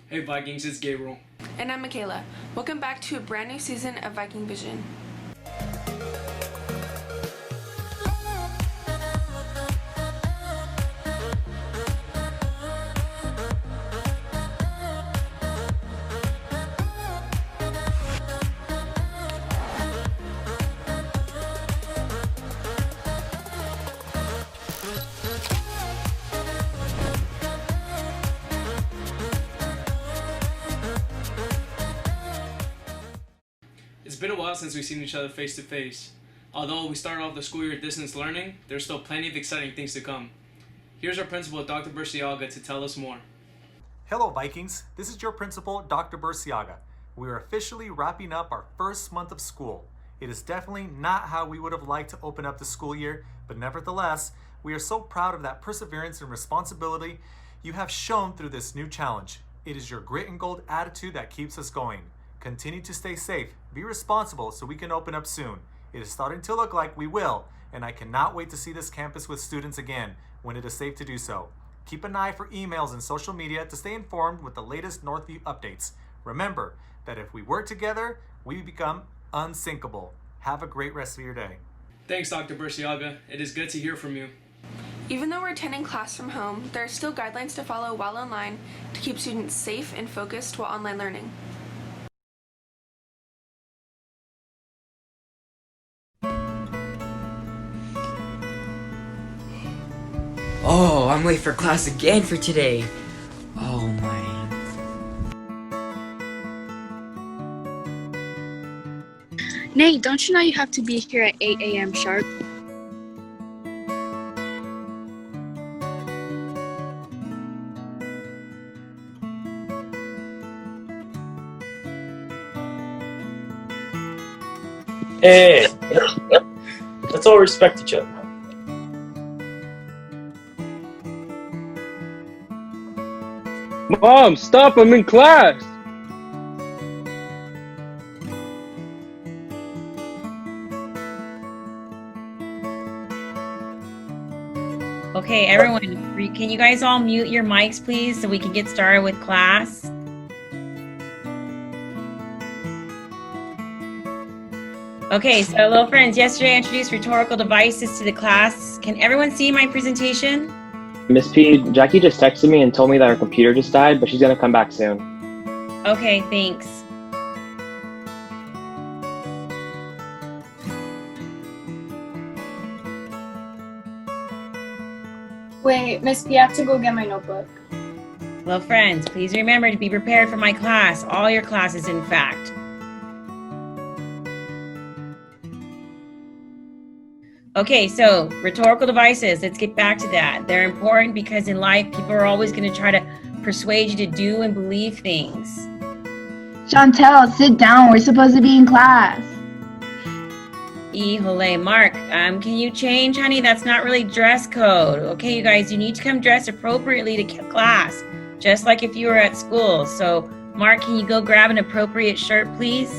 Hey Vikings, it's Gabriel. And I'm Michaela. Welcome back to a brand new season of Viking Vision. It's been a while since we've seen each other face to face. Although we started off the school year distance learning, there's still plenty of exciting things to come. Here's our principal, Dr. Burciaga, to tell us more. Hello Vikings, this is your principal, Dr. Burciaga. We are officially wrapping up our first month of school. It is definitely not how we would have liked to open up the school year, but nevertheless, we are so proud of that perseverance and responsibility you have shown through this new challenge. It is your grit and gold attitude that keeps us going. Continue to stay safe, be responsible so we can open up soon. It is starting to look like we will, and I cannot wait to see this campus with students again when it is safe to do so. Keep an eye for emails and social media to stay informed with the latest Northview updates. Remember that if we work together, we become unsinkable. Have a great rest of your day. Thanks, Dr. Burciaga. It is good to hear from you. Even though we're attending class from home, there are still guidelines to follow while online to keep students safe and focused while online learning. Oh, I'm late for class again for today. Oh my. Nate, don't you know you have to be here at 8 a.m. sharp? Hey, let's all respect each other. Mom, stop! I'm in class! Okay, everyone, can you guys all mute your mics, please, so we can get started with class? Okay, so hello friends. Yesterday I introduced rhetorical devices to the class. Can everyone see my presentation? Miss P, Jackie just texted me and told me that her computer just died, but she's gonna come back soon. Okay, thanks. Wait, Miss P, I have to go get my notebook. Hello friends, please remember to be prepared for my class, all your classes in fact. Okay, so rhetorical devices, let's get back to that. They're important because in life, people are always going to try to persuade you to do and believe things. Chantel, sit down. We're supposed to be in class. Híjole, Mark, can you change, honey? That's not really dress code. Okay, you guys, you need to come dressed appropriately to class, just like if you were at school. So, Mark, can you go grab an appropriate shirt, please?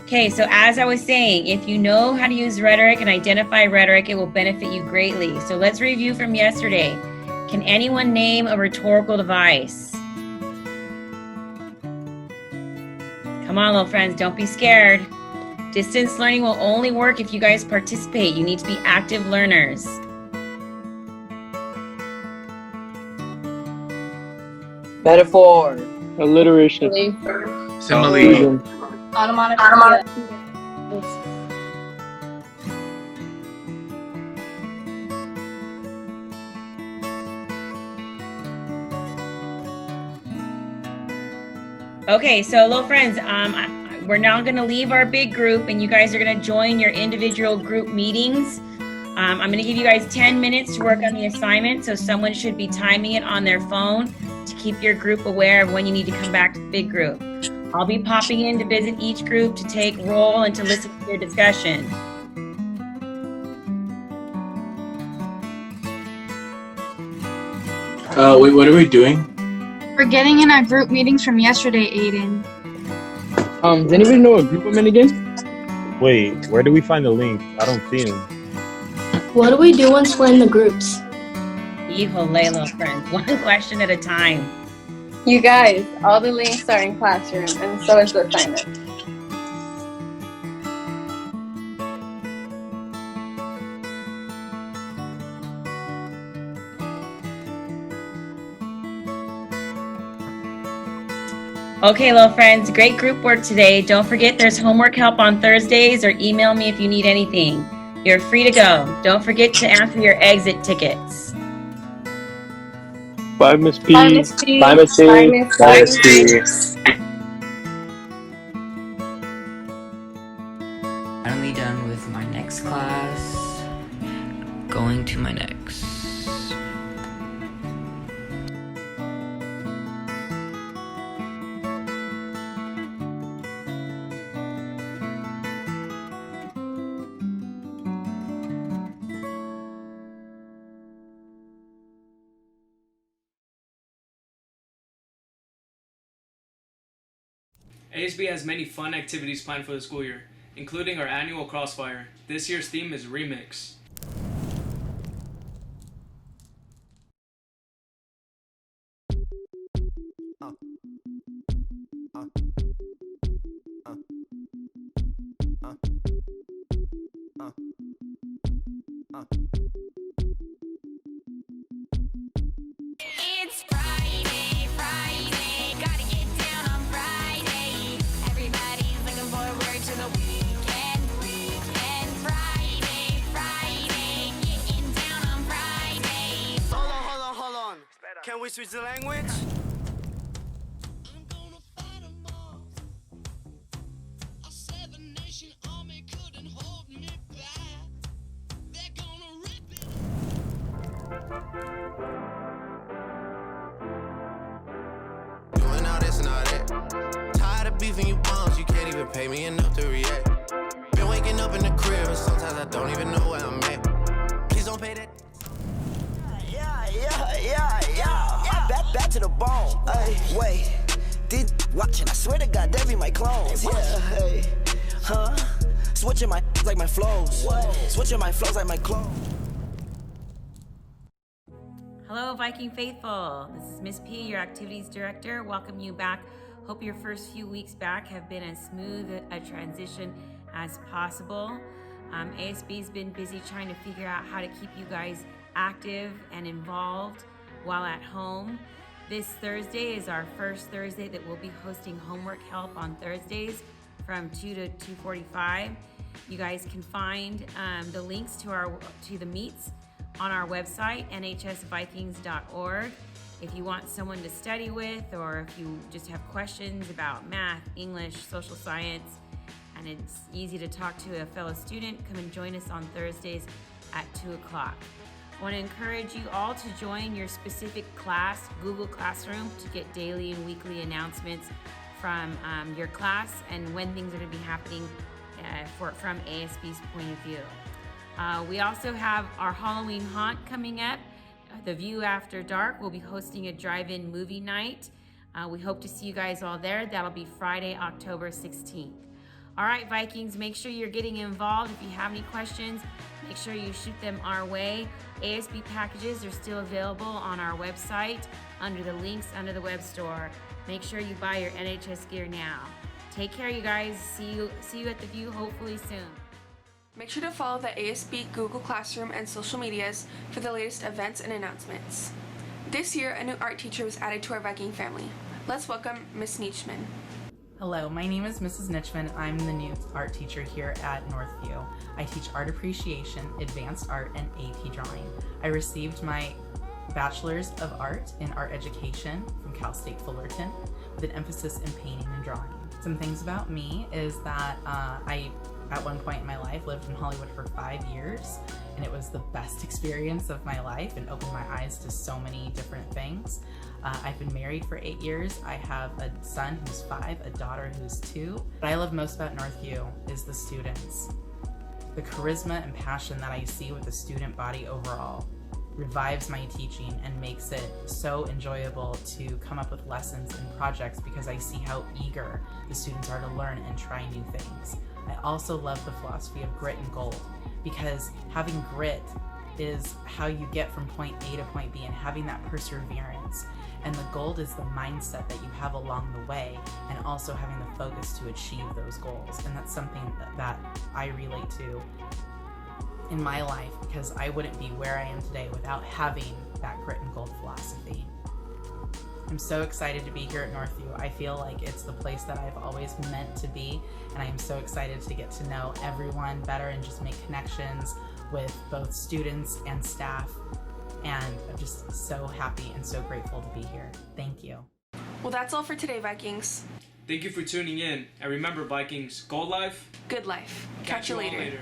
Okay, so as I was saying, if you know how to use rhetoric and identify rhetoric, it will benefit you greatly. So let's review from yesterday. Can anyone name a rhetorical device? Come on, little friends, don't be scared. Distance learning will only work if you guys participate. You need to be active learners. Metaphor. Alliteration. Simile. Automatic. Okay, so little friends, we're now going to leave our big group and you guys are going to join your individual group meetings. I'm going to give you guys 10 minutes to work on the assignment, so someone should be timing it on their phone to keep your group aware of when you need to come back to the big group. I'll be popping in to visit each group to take roll and to listen to your discussion. Wait, what are we doing? We're getting in our group meetings from yesterday, Aiden. Does anybody know what group I'm in again? Wait, where do we find the link? I don't see him. What do we do once we're in the groups? Híjole, little friends, one question at a time. You guys, all the links are in Classroom, and so is the assignment. Okay, little friends, great group work today. Don't forget there's homework help on Thursdays, or email me if you need anything. You're free to go. Don't forget to answer your exit tickets. Bye, Miss P. Bye, Miss P. Bye, Miss P. Bye, Miss Bye, P. Miss P. Finally done with my next class. Going to my next. ASB has many fun activities planned for the school year, including our annual Crossfire. This year's theme is Remix. It's Friday, gotta get down on Friday. Everybody's looking forward to the weekend. Friday, getting down on Friday. Hold on. Can we switch the language? Doing all this and all that. Tired of beefing you bums, you can't even pay me enough to react. Been waking up in the crib and sometimes I don't even know where I'm at. Please don't pay that. Yeah. Back to the bone. Hey, wait. Did watching? I swear to God, they be my clones. Yeah, hey, huh? Switching my like my flows. Switching my flows like my clothes. Hello, Viking Faithful. This is Miss P, your activities director. Welcome you back. Hope your first few weeks back have been as smooth a transition as possible. ASB's been busy trying to figure out how to keep you guys active and involved while at home. This Thursday is our first Thursday that we'll be hosting homework help on Thursdays from 2 to 2:45. You guys can find the links to the meets on our website, nhsvikings.org. If you want someone to study with, or if you just have questions about math, English, social science, and it's easy to talk to a fellow student, come and join us on Thursdays at 2 o'clock. I want to encourage you all to join your specific class, Google Classroom, to get daily and weekly announcements from your class and when things are going to be happening from ASB's point of view. We also have our Halloween haunt coming up. The View After Dark will be hosting a drive-in movie night. We hope to see you guys all there. That'll be Friday, October 16th. All right, Vikings, make sure you're getting involved. If you have any questions, make sure you shoot them our way. ASB packages are still available on our website under the links under the web store. Make sure you buy your NHS gear now. Take care, you guys. See you at the View hopefully soon. Make sure to follow the ASB Google Classroom and social medias for the latest events and announcements. This year, a new art teacher was added to our Viking family. Let's welcome Miss Nietschmann. Hello, my name is Mrs. Nietschmann. I'm the new art teacher here at Northview. I teach art appreciation, advanced art, and AP drawing. I received my Bachelor's of Art in Art Education from Cal State Fullerton with an emphasis in painting and drawing. Some things about me is that I, at one point in my life, lived in Hollywood for 5 years, and it was the best experience of my life and opened my eyes to so many different things. I've been married for 8 years. I have a son who's 5, a daughter who's 2. What I love most about Northview is the students. The charisma and passion that I see with the student body overall revives my teaching and makes it so enjoyable to come up with lessons and projects because I see how eager the students are to learn and try new things. I also love the philosophy of grit and gold because having grit is how you get from point A to point B, and having that perseverance And the gold is the mindset that you have along the way, and also having the focus to achieve those goals. And that's something that I relate to in my life, because I wouldn't be where I am today without having that grit and gold philosophy. I'm so excited to be here at Northview. I feel like it's the place that I've always meant to be, and I am so excited to get to know everyone better and just make connections with both students and staff. And I'm just so happy and so grateful to be here. Thank you. Well, that's all for today, Vikings. Thank you for tuning in. And remember, Vikings, gold life, Good life. Catch you all later. later.